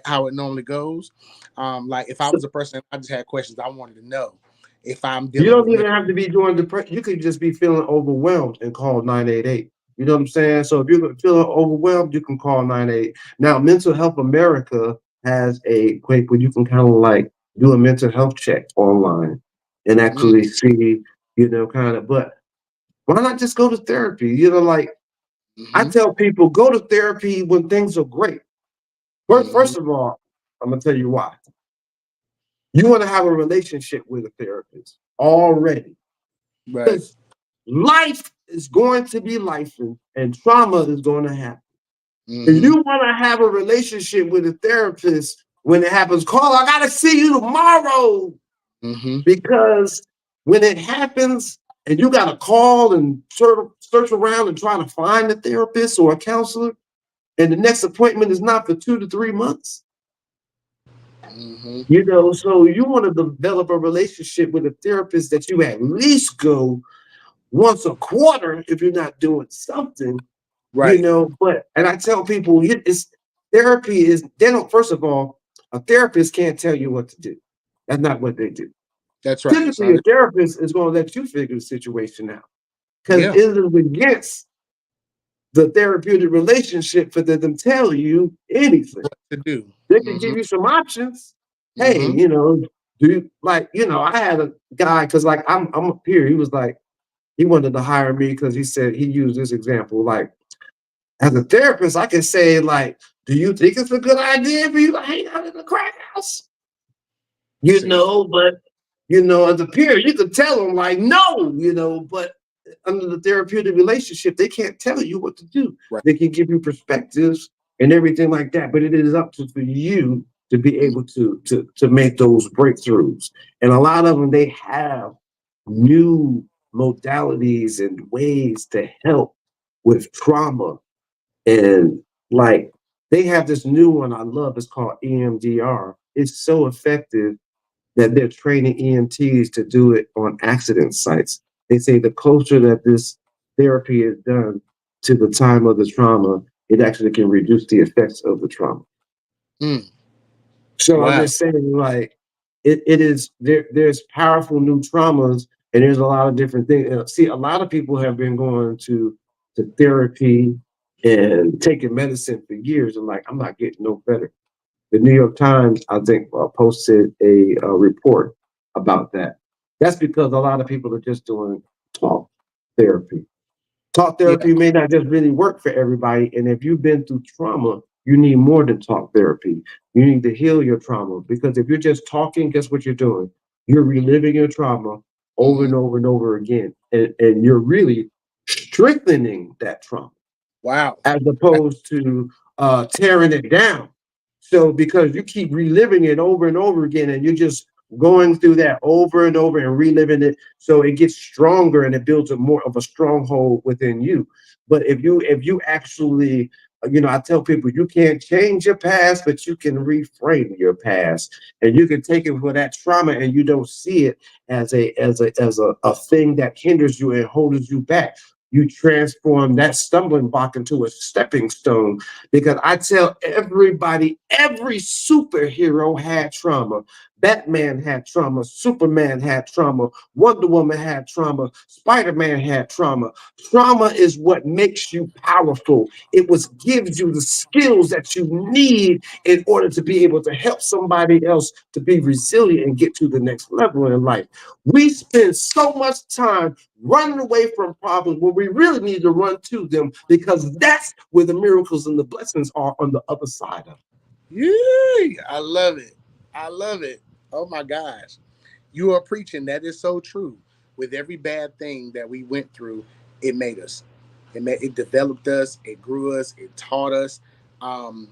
how it normally goes? Like if I So was a person, I just had questions I wanted to know. if I'm You dealing don't with even mental. have to be doing depression. You could just be feeling overwhelmed and call 988. You know what I'm saying? So if you're feeling overwhelmed, you can call 988. Now, Mental Health America has a quick where you can kind of like do a mental health check online and Mm, actually see, kind of. But why not just go to therapy? Like I mm-hmm, tell people, go to therapy when things are great. First, mm-hmm, first of all, I'm gonna tell you why. You want to have a relationship with a therapist already. right. Because life is going to be life and trauma is going to happen. And Mm-hmm, you want to have a relationship with a therapist when it happens. Call, I got to see you tomorrow. mm-hmm, Because when it happens and you got to call and search around and try to find a therapist or a counselor, and the next appointment is not for 2 to 3 months, mm-hmm. so you want to develop a relationship with a therapist that you at least go once a quarter if you're not doing something, Right. but and I tell people it's therapy is they don't first of all, a therapist can't tell you what to do. That's not what they do. That's right. It's Typically, not. a therapist is going to let you figure the situation out because it Yeah. is against the therapeutic relationship for them to tell you anything. To do. They can Mm-hmm, give you some options. Hey, mm-hmm, do you like, I had a guy because like I'm up here. He was like, he wanted to hire me because he said he used this example. Like, as a therapist, I can say, like, do you think it's a good idea for you to hang out in the crack house? see. But as a peer, you could tell them like, no, but under the therapeutic relationship, they can't tell you what to do. Right. They can give you perspectives and everything like that, but it is up to for you to be Mm, able to make those breakthroughs. And a lot of them they have new modalities and ways to help with trauma. And like they have this new one I love, it's called EMDR. It's so effective that they're training EMTs to do it on accident sites. They say the closer that this therapy is done to the time of the trauma, it actually can reduce the effects of the trauma. mm, So I'm wow. just saying, like, it is there's powerful new traumas, and there's a lot of different things. See, a lot of people have been going to therapy and taking medicine for years, and like, I'm not getting no better. The New York Times, I think, posted a report about that. That's because a lot of people are just doing talk therapy. Talk Yeah. therapy may not just really work for everybody. And if you've been through trauma, you need more than talk therapy. You need to heal your trauma because if you're just talking, guess what you're doing? You're reliving your trauma over Mm-hmm. and over and over again. And you're really strengthening that trauma Wow. as That's opposed to tearing it down. So because you keep reliving it over and over again, and you're just going through that over and over and reliving it, so it gets stronger and it builds a more of a stronghold within you. But if you actually I tell people you can't change your past, but you can reframe your past, and you can take it for that trauma, and you don't see it as a thing that hinders you and holds you back. You transform that stumbling block into a stepping stone. Because I tell everybody, every superhero had trauma. Batman had trauma, Superman had trauma, Wonder Woman had trauma, Spider-Man had trauma. Trauma is what makes you powerful. It was gives you the skills that you need in order to be able to help somebody else to be resilient and get to the next level in life. We spend so much time running away from problems when we really need to run to them because that's where the miracles and the blessings are on the other side of it. Yay! I love it. I love it. Oh my gosh. You are preaching. That is so true. With every bad thing that we went through, it made us. It developed us. It grew us. It taught us. Um,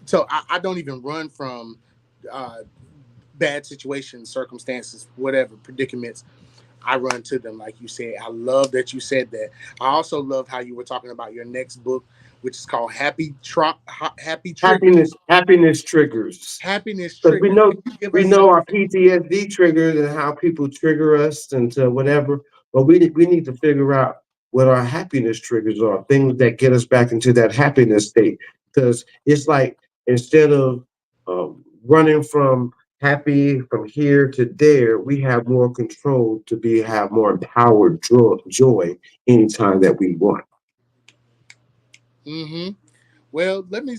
so I don't even run from uh, bad situations, circumstances, whatever predicaments. I run to them, like you said. I love that you said that. I also love how you were talking about your next book, which is called Happy Triggers. Happiness triggers. Happiness Because Triggers. Can you give we us know some? our PTSD triggers and how people trigger us into whatever, but we need to figure out what our happiness triggers are, things that get us back into that happiness state. Because it's like instead of running from happy from here to there, we have more control to be have more empowered joy anytime that we want. Mm-hmm. Well, let me.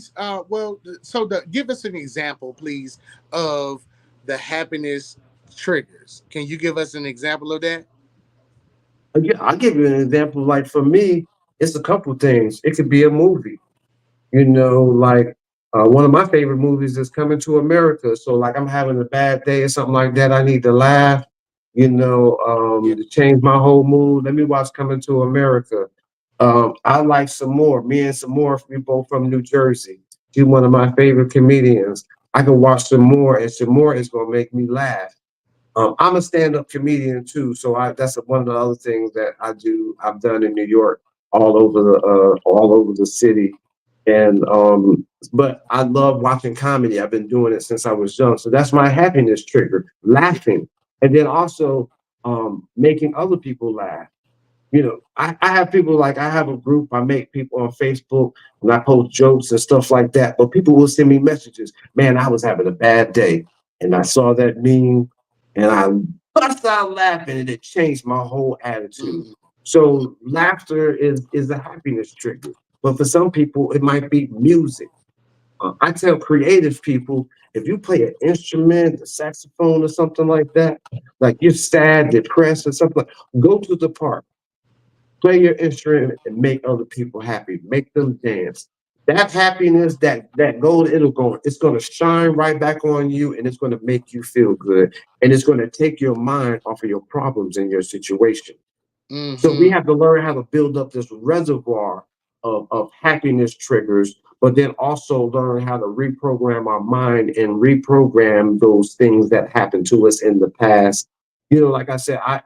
So give us an example, please, of the happiness triggers. Can you give us an example of that? Again, I'll give you an example. Like for me, it's a couple things. It could be a movie. Like one of my favorite movies is Coming to America. So like I'm having a bad day or something like that, I need to laugh, Yeah. to change my whole mood. Let me watch Coming to America. I like some more. Me and some more, we both from New Jersey. She's one of my favorite comedians. I can watch some more, and some more is gonna make me laugh. I'm a stand-up comedian too, so that's one of the other things that I do. I've done in New York, all over the city, and but I love watching comedy. I've been doing it since I was young, so that's my happiness trigger: laughing, and then also making other people laugh. I have people like I have a group. I make people on Facebook and I post jokes and stuff like that. But people will send me messages. Man, I was having a bad day, and I saw that meme, and I bust out laughing, and it changed my whole attitude. Mm, So laughter is a happiness trigger. But for some people, it might be music. I tell creative people if you play an instrument, a saxophone, or something like that, like you're sad, depressed, or something, go to the park, play your instrument and make other people happy, make them dance. That happiness, that gold, it's gonna shine right back on you, and it's gonna make you feel good, and it's gonna take your mind off of your problems and your situation. So we mm-hmm. have to learn how to build up this reservoir of happiness triggers, but then also learn how to reprogram our mind and reprogram those things that happened to us in the past. Like I said, I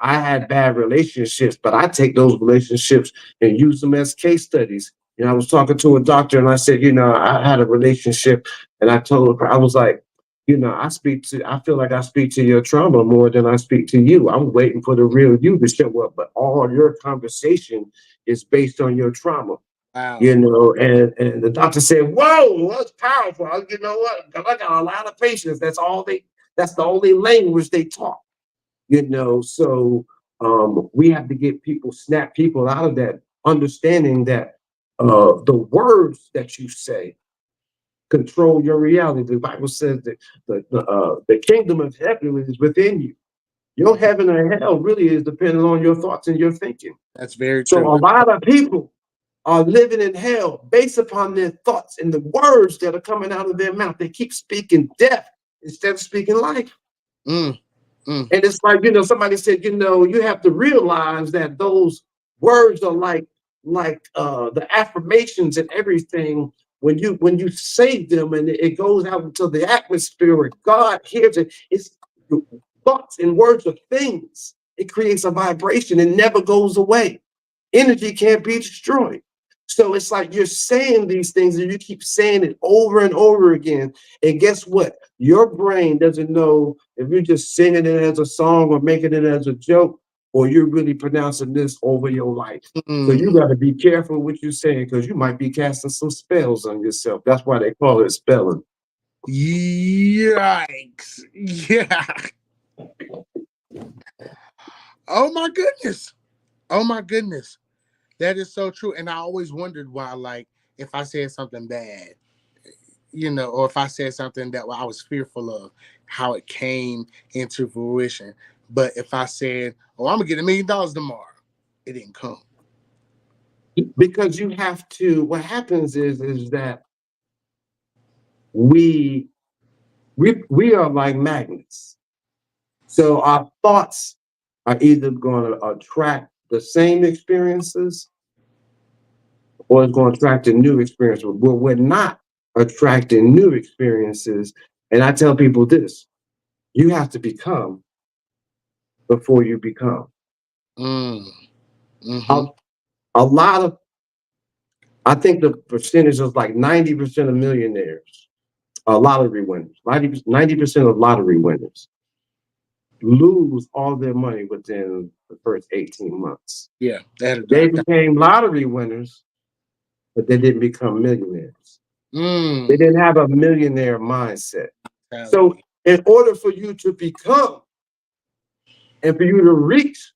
had bad relationships, but I take those relationships and use them as case studies. I was talking to a doctor and I said, I had a relationship and I told her, I was like, I feel like I speak to your trauma more than I speak to you. I'm waiting for the real you to show up, but all your conversation is based on your trauma, Wow. and the doctor said, whoa, that's powerful. You know what? I got a lot of patients. That's the only language they talk, so we have to get people, snap people out of that, understanding that the words that you say control your reality. The Bible says that the kingdom of heaven is within you. Your heaven and hell really is dependent on your thoughts and your thinking. That's very So true. a lot of people are living in hell based upon their thoughts and the words that are coming out of their mouth. They keep speaking death instead of speaking life. Mm, mm, And it's like, somebody said, you have to realize that those words are like the affirmations and everything. When you say them and it goes out into the atmosphere where God hears it, it's thoughts and words of things. It creates a vibration and never goes away. Energy can't be destroyed. So it's like you're saying these things and you keep saying it over and over again. And guess what? Your brain doesn't know if you're just singing it as a song or making it as a joke, or you're really pronouncing this over your life. So you mm. got to be careful what you're saying because you might be casting some spells on yourself. That's why they call it spelling. Yikes. Yeah. Oh my goodness. Oh my goodness. That is so true. And I always wondered why, like, if I said something bad, or if I said something that I was fearful of, how it came into fruition. But if I said, "Oh, I'm gonna get $1 million tomorrow," it didn't come. Because you have to, what happens is that we we are like magnets. So our thoughts are either going to attract the same experiences or it's going to attract a new experience. But we're not attracting new experiences. And I tell people this: you have to become before you become. Mm, mm-hmm. A, a lot of, I think the percentage is like 90% of millionaires, lottery winners, 90% of lottery winners lose all their money within the first 18 months. Yeah, They became lottery winners, but they didn't become millionaires. They mm, didn't have a millionaire mindset. So mentality. in order for you to become and for you to reach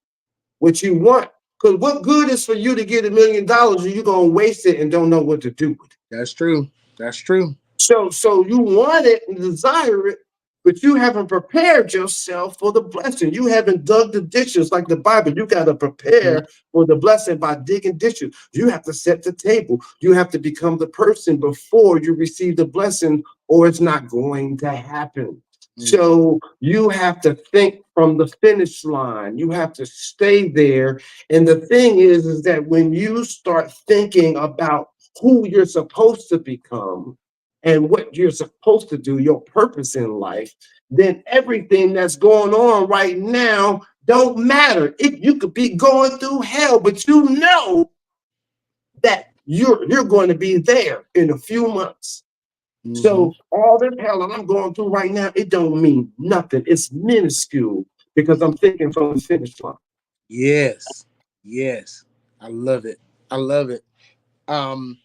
what you want. Because what good is for you to get $1 million and you're gonna waste it and don't know what to do with it? That's true. That's true. So you want it and desire it, but you haven't prepared yourself for the blessing. You haven't dug the ditches like the Bible. You got to Mhm. prepare for the blessing by digging ditches. You have to set the table. You have to become the person before you receive the blessing, or it's not going to happen. Mm. So you have to think from the finish line. You have to stay there. And the thing is that when you start thinking about who you're supposed to become, and what you're supposed to do, your purpose in life, then everything that's going on right now don't matter. You could be going through hell, but you know that you're going to be there in a few months. Hmm. So all this hell that I'm going through right now, it don't mean nothing. It's minuscule because I'm thinking from the finish line. Yes. Yes. I love it. I love it. Um,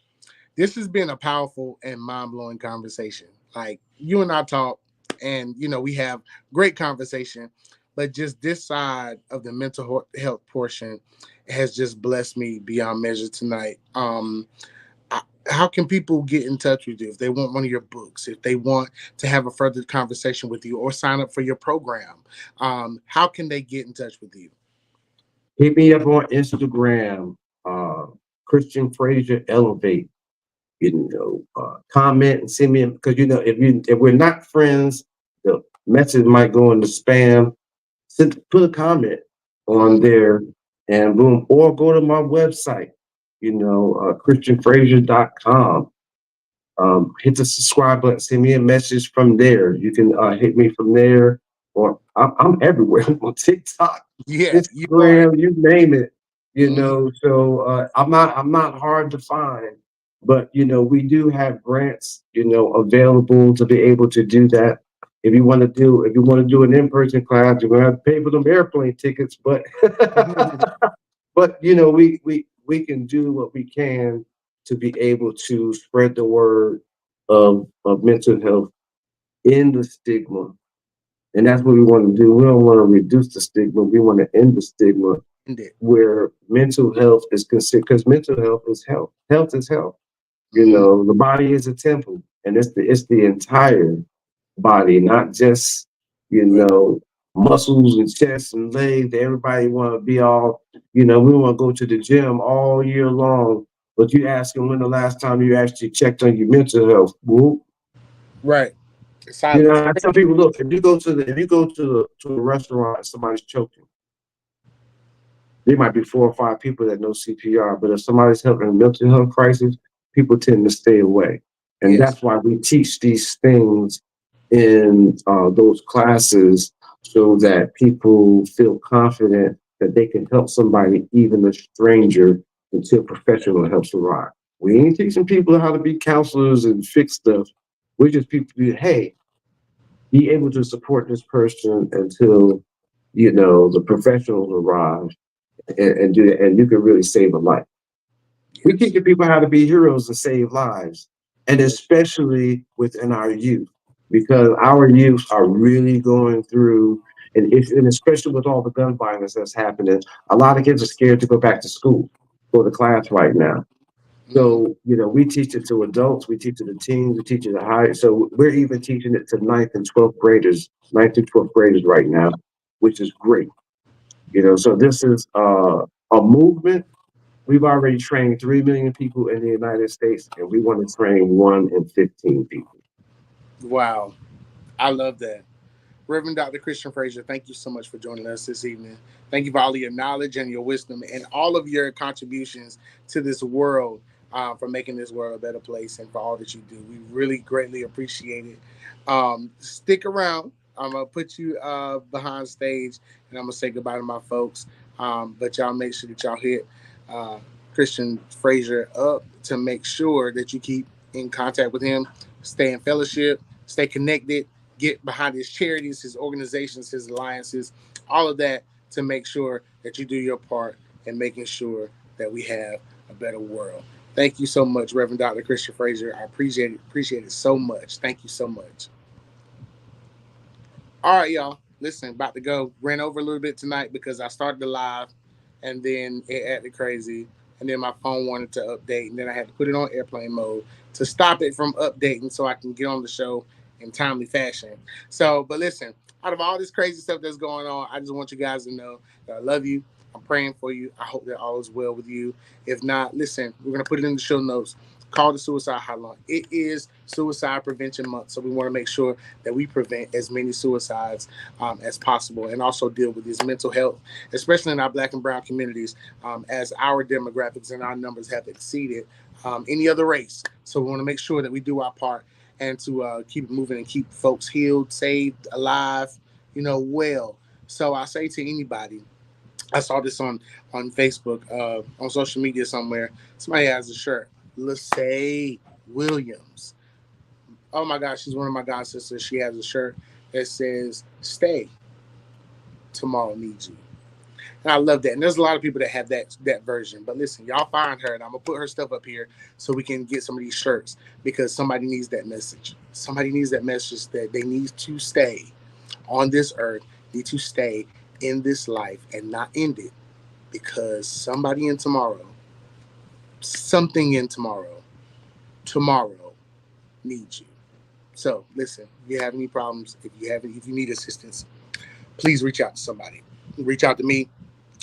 this has been a powerful and mind blowing conversation. Like you and I talk, and we have great conversation, but just this side of the mental health portion has just blessed me beyond measure tonight. How can people get in touch with you if they want one of your books, if they want to have a further conversation with you, or sign up for your program? How can they get in touch with you? Hit me up on Instagram, uh, Christian Frazier Elevate. Comment and send me, because if we're not friends, the message might go into spam. Put a comment on Mm-hmm. there and boom, or go to my website, christianfrazier.com. Hit the subscribe button, send me a message from there. You can hit me from there, or I'm everywhere on TikTok, Yeah, you are. Instagram, you name it. Mm-hmm. So I'm not hard to find, but we do have grants, available to be able to do that. If you want to do an in-person class, you're gonna have to pay for them airplane tickets, but but we can do what we can to be able to spread the word of mental health in the stigma. And that's what we want to do. We don't want to reduce the stigma. We want to end the stigma Indeed. where mental health is considered, because mental health is health. Health is health. Mm-hmm. The body is a temple, and it's the entire body, not just you Right. know muscles and chest and legs. Everybody want to be all. We want to go to the gym all year long, but you ask them when the last time you actually checked on your mental health. Whoop. Right. Silence. I tell people, look, if you go to a restaurant and somebody's choking, there might be 4 or 5 people that know CPR, but if somebody's having a mental health crisis, people tend to stay away. And Yes. that's why we teach these things in those classes so that people feel confident that they can help somebody, even a stranger, until professional helps arrive. We ain't teaching people how to be counselors and fix stuff. We're just people, hey, be able to support this person until the professionals arrive and do that, and you can really save a life. We Yes. teaching people how to be heroes and save lives, and Yes. especially within our youth, because our youth are really going through, and especially with all the gun violence that's happening, a lot of kids are scared to go back to school, go to class right now. Mm-hmm. So, we teach it to adults, we teach it to teens, we teach it to high. So we're even teaching it to ninth and 12th graders right now, which is great. So this is a movement. We've already trained 3 million people in the United States, and we want to train 1 in 15 people. Wow. I love that. Reverend Dr. Christian Frazier, thank you so much for joining us this evening. Thank you for all of your knowledge and your wisdom and all of your contributions to this world, for making this world a better place and for all that you do. We really greatly appreciate it. Stick around. I'm going to put you behind stage and I'm going to say goodbye to my folks. But y'all make sure that y'all hit uh, Christian Frazier up to make sure that you keep in contact with him, stay in fellowship, stay connected, get behind his charities, his organizations, his alliances, all of that to make sure that you do your part in making sure that we have a better world. Thank you so much, Reverend Dr. Christian Frazier. I appreciate it so much. Thank you so much. All right, y'all. Listen, about to go. Ran over a little bit tonight because I started the live and then it acted crazy. And then my phone wanted to update. And then I had to put it on airplane mode to stop it from updating so I can get on the show in timely fashion. So, but listen, out of all this crazy stuff that's going on, I just want you guys to know that I love you. I'm praying for you. I hope that all is well with you. If not, listen, we're going to put it in the show notes. Call the suicide hotline. It is Suicide Prevention Month, so we want to make sure that we prevent as many suicides as possible, and also deal with this mental health, especially in our Black and Brown communities, as our demographics and our numbers have exceeded any other race. So we want to make sure that we do our part and to keep it moving and keep folks healed, saved, alive, well. So I say to anybody, I saw this on Facebook, on social media somewhere. Somebody has a shirt, Lacey Williams. Oh my gosh, she's one of my god sisters. She has a shirt that says "Stay, tomorrow needs you." And I love that. And there's a lot of people that have that version. But listen, y'all find her, and I'm gonna put her stuff up here so we can get some of these shirts because somebody needs that message. Somebody needs that message that they need to stay on this earth, need to stay in this life and not end it because somebody in tomorrow, something in tomorrow needs you. So listen, if you have any problems, if you need assistance, please reach out to somebody. Reach out to me,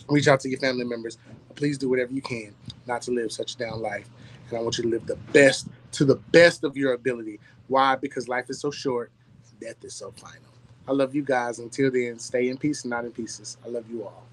reach out to your family members. Please do whatever you can not to live such a down life. And I want you to live the best to the best of your ability. Why? Because life is so short, death is so final. I love you guys. Until then, stay in peace and not in pieces. I love you all.